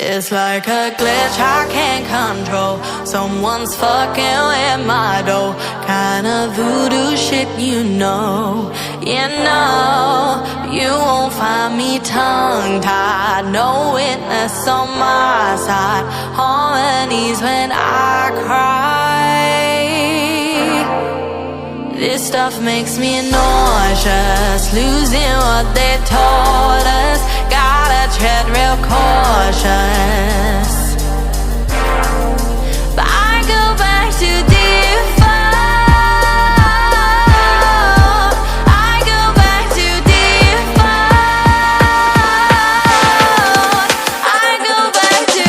It's like a glitch I can't control. Someone's fucking with my dough. Kinda voodoo shit, you know. You know, you won't find me tongue-tied. No witness on my side. On my knees when I cry. This stuff makes me nauseous. Losing what they taught us. Gotta tread real cautious. But I go back to default. I go back to default. I go back to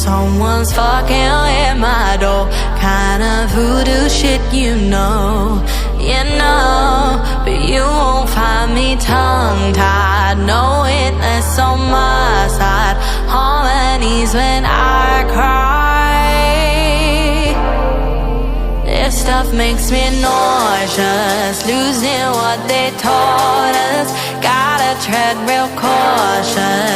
someone's fucking with my door. Kinda voodoo shit, you know. You know, but you won't find me tongue-tied. No witness on my side. On my knees when I cry. This stuff makes me nauseous. Losing what they taught us. Gotta tread real cautious.